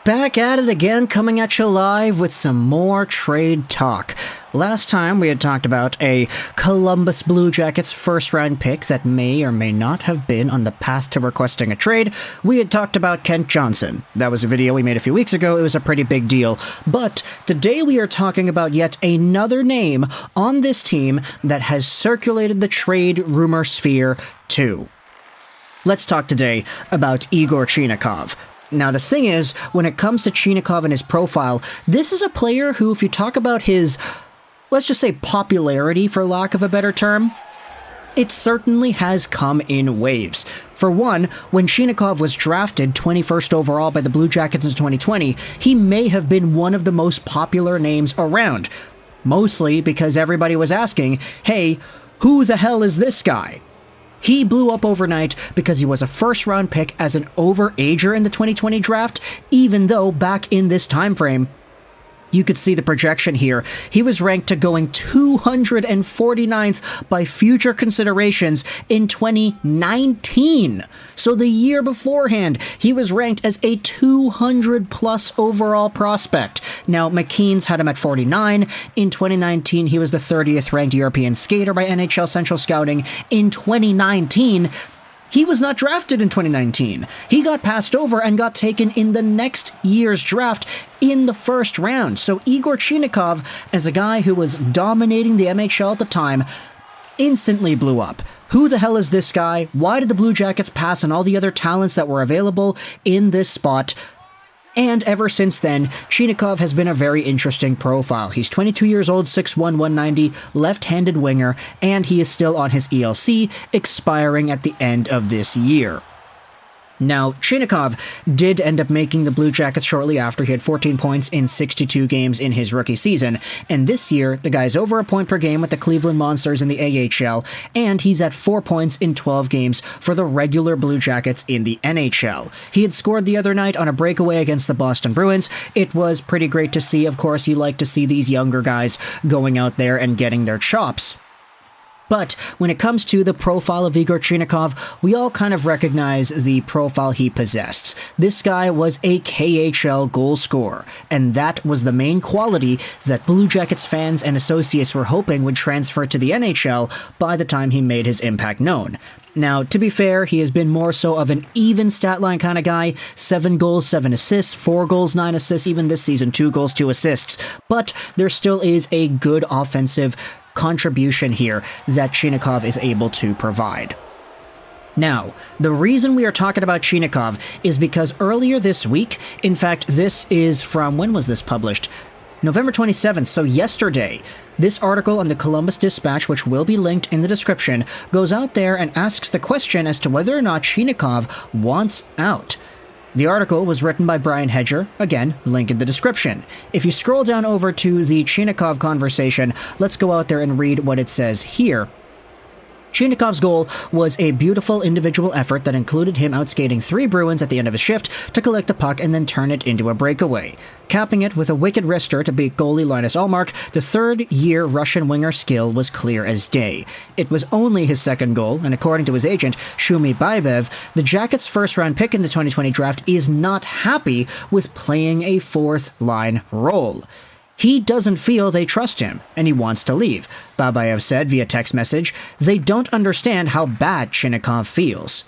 Back at it again, coming at you live with some more trade talk. Last time we had talked about a Columbus Blue Jackets first-round pick that may or may not have been on the path to requesting a trade. We had talked about Kent Johnson. That was a video we made a few weeks ago. It was a pretty big deal. But today we are talking about yet another name on this team that has circulated the trade rumor sphere too. Let's talk today about Yegor Chinakhov. Now, the thing is, when it comes to Chinakhov and his profile, this is a player who, if you talk about his, let's just say popularity, for lack of a better term, it certainly has come in waves. For one, when Chinakhov was drafted 21st overall by the Blue Jackets in 2020, he may have been one of the most popular names around. Mostly because everybody was asking, hey, who the hell is this guy? He blew up overnight because he was a first-round pick as an overager in the 2020 draft, even though back in this time frame, you could see the projection here. He was ranked to going 249th by future considerations in 2019. So the year beforehand, he was ranked as a 200-plus overall prospect. Now, McKeen's had him at 49. In 2019, he was the 30th ranked European skater by NHL Central Scouting. In 2019, he was not drafted in 2019. He got passed over and got taken in the next year's draft in the first round. So Yegor Chinakhov, as a guy who was dominating the NHL at the time, instantly blew up. Who the hell is this guy? Why did the Blue Jackets pass on all the other talents that were available in this spot? And ever since then, Chinakhov has been a very interesting profile. He's 22 years old, 6'1", 190, left-handed winger, and he is still on his ELC, expiring at the end of this year. Now, Chinakhov did end up making the Blue Jackets shortly after. He had 14 points in 62 games in his rookie season, and this year, the guy's over a point per game with the Cleveland Monsters in the AHL, and he's at 4 points in 12 games for the regular Blue Jackets in the NHL. He had scored the other night on a breakaway against the Boston Bruins. It was pretty great to see. Of course, you like to see these younger guys going out there and getting their chops. But when it comes to the profile of Yegor Chinakhov, we all kind of recognize the profile he possessed. This guy was a KHL goal scorer, and that was the main quality that Blue Jackets fans and associates were hoping would transfer to the NHL by the time he made his impact known. Now, to be fair, he has been more so of an even stat line kind of guy. 7 goals, 7 assists, 4 goals, 9 assists, even this season, 2 goals, 2 assists. But there still is a good offensive contribution here that Chinakhov is able to provide. Now, the reason we are talking about Chinakhov is because earlier this week, in fact, this is from, when was this published? November 27th, so yesterday, this article on the Columbus Dispatch, which will be linked in the description, goes out there and asks the question as to whether or not Chinakhov wants out. The article was written by Brian Hedger, again, link in the description. If you scroll down over to the Chinakhov conversation, let's go out there and read what it says here. Chinakhov's goal was a beautiful individual effort that included him outskating 3 Bruins at the end of his shift to collect the puck and then turn it into a breakaway. Capping it with a wicked wrister to beat goalie Linus Ullmark, the third-year Russian winger skill was clear as day. It was only his second goal, and according to his agent, Shumi Baibev, the Jackets' first-round pick in the 2020 draft is not happy with playing a fourth-line role. He doesn't feel they trust him, and he wants to leave. Babayev said via text message, they don't understand how bad Chinakhov feels.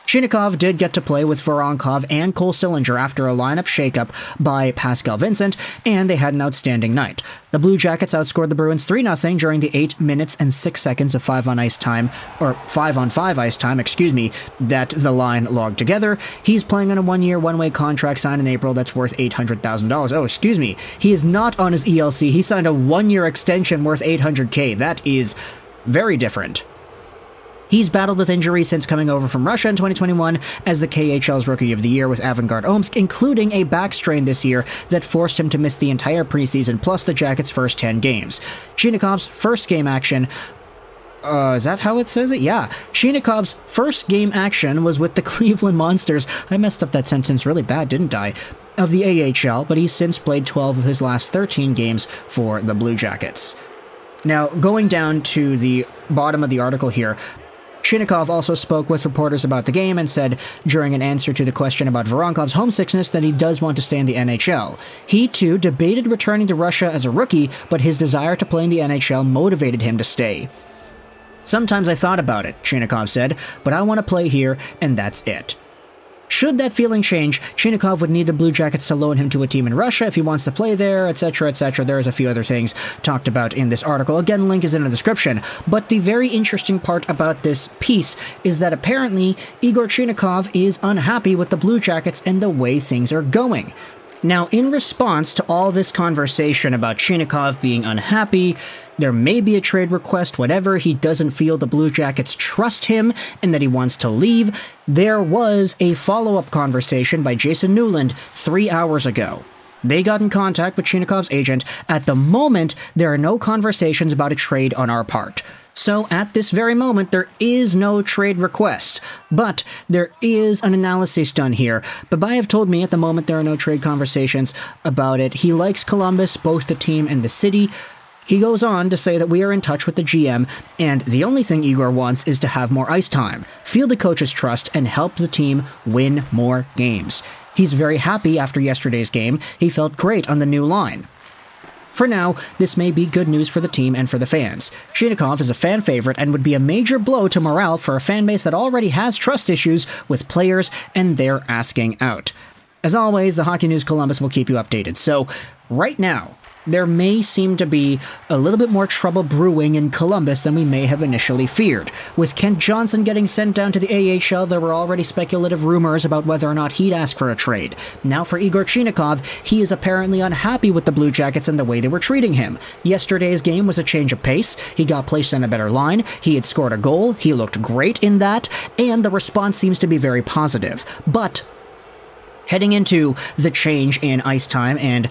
Chinakhov did get to play with Voronkov and Cole Sillinger after a lineup shakeup by Pascal Vincent, and they had an outstanding night. The Blue Jackets outscored the Bruins 3-0 during the 8 minutes and 6 seconds of 5-on-5 ice time, that the line logged together. He's playing on a 1-year, one-way contract signed in April that's worth $800,000. He is not on his ELC. He signed a 1-year extension worth $800K. That is very different. He's battled with injury since coming over from Russia in 2021 as the KHL's Rookie of the Year with Avangard Omsk, including a back strain this year that forced him to miss the entire preseason plus the Jackets' first 10 games. Chinakhov's first game action is that how it says it? Yeah. Chinakhov's first game action was with the Cleveland Monsters. I messed up that sentence really bad, didn't I? Of the AHL, but he's since played 12 of his last 13 games for the Blue Jackets. Now, going down to the bottom of the article here, Chinakhov also spoke with reporters about the game and said during an answer to the question about Voronkov's homesickness that he does want to stay in the NHL. He, too, debated returning to Russia as a rookie, but his desire to play in the NHL motivated him to stay. Sometimes I thought about it, Chinakhov said, but I want to play here, and that's it. Should that feeling change, Chinakhov would need the Blue Jackets to loan him to a team in Russia if he wants to play there, etc., etc. There's a few other things talked about in this article. Again, link is in the description. But the very interesting part about this piece is that apparently Yegor Chinakhov is unhappy with the Blue Jackets and the way things are going. Now, in response to all this conversation about Chinakhov being unhappy, there may be a trade request, whatever, he doesn't feel the Blue Jackets trust him and that he wants to leave, there was a follow-up conversation by Jason Newland 3 hours ago. They got in contact with Chinakhov's agent. At the moment, there are no conversations about a trade on our part. So at this very moment, there is no trade request, but there is an analysis done here. Babayev told me at the moment there are no trade conversations about it. He likes Columbus, both the team and the city. He goes on to say that we are in touch with the GM, and the only thing Igor wants is to have more ice time, feel the coach's trust, and help the team win more games. He's very happy after yesterday's game. He felt great on the new line. For now, this may be good news for the team and for the fans. Chinakhov is a fan favorite and would be a major blow to morale for a fan base that already has trust issues with players, and they're asking out. As always, the Hockey News Columbus will keep you updated. So, right now, there may seem to be a little bit more trouble brewing in Columbus than we may have initially feared. With Kent Johnson getting sent down to the AHL, there were already speculative rumors about whether or not he'd ask for a trade. Now for Yegor Chinakhov, he is apparently unhappy with the Blue Jackets and the way they were treating him. Yesterday's game was a change of pace, he got placed on a better line, he had scored a goal, he looked great in that, and the response seems to be very positive. But heading into the change in ice time and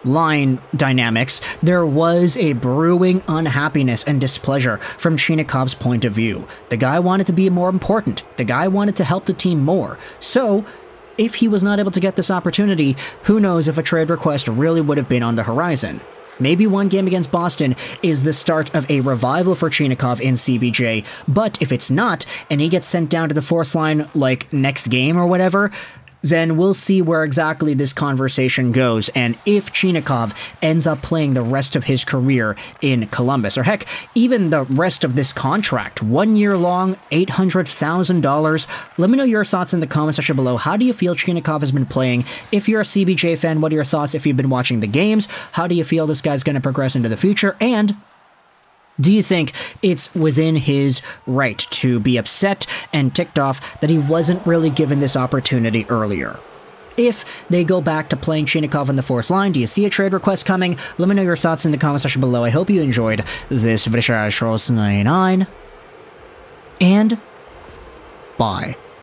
line dynamics, there was a brewing unhappiness and displeasure from Chinakhov's point of view. The guy wanted to be more important. The guy wanted to help the team more. So, if he was not able to get this opportunity, who knows if a trade request really would have been on the horizon. Maybe one game against Boston is the start of a revival for Chinakhov in CBJ, but if it's not, and he gets sent down to the fourth line like next game or whatever, then we'll see where exactly this conversation goes, and if Chinakhov ends up playing the rest of his career in Columbus, or heck, even the rest of this contract, 1 year long, $800,000. Let me know your thoughts in the comment section below. How do you feel Chinakhov has been playing? If you're a CBJ fan, what are your thoughts if you've been watching the games? How do you feel this guy's going to progress into the future? And do you think it's within his right to be upset and ticked off that he wasn't really given this opportunity earlier? If they go back to playing Chinakhov on the fourth line, do you see a trade request coming? Let me know your thoughts in the comment section below. I hope you enjoyed this video. And bye.